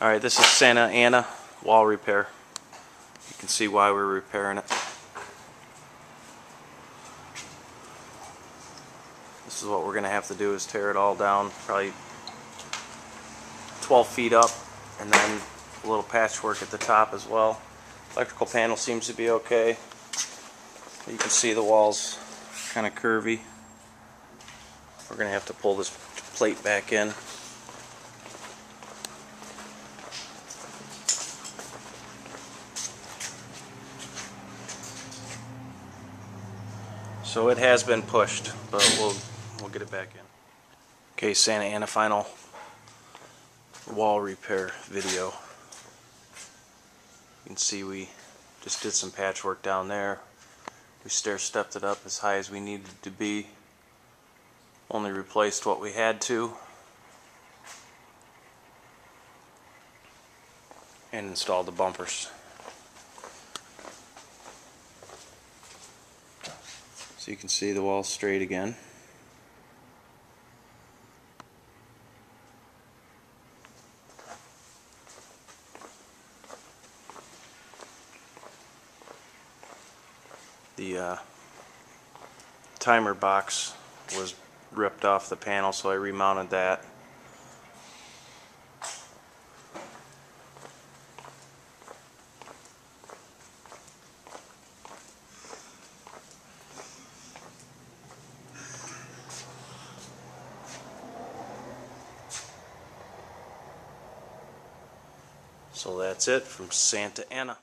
Alright, this is Santa Ana wall repair. You can see why we're repairing it. This is what we're going to have to do, is tear it all down, probably 12 feet up, and then a little patchwork at the top as well. Electrical panel seems to be okay. You can see the walls kind of curvy. We're going to have to pull this plate back in. So it has been pushed, but we'll get it back in. Okay, Santa Ana final wall repair video. You can see we just did some patchwork down there. We stair-stepped it up as high as we needed to be. Only replaced what we had to. And installed the bumpers. So you can see the wall straight again. The timer box was ripped off the panel, so I remounted that. So that's it from Santa Ana.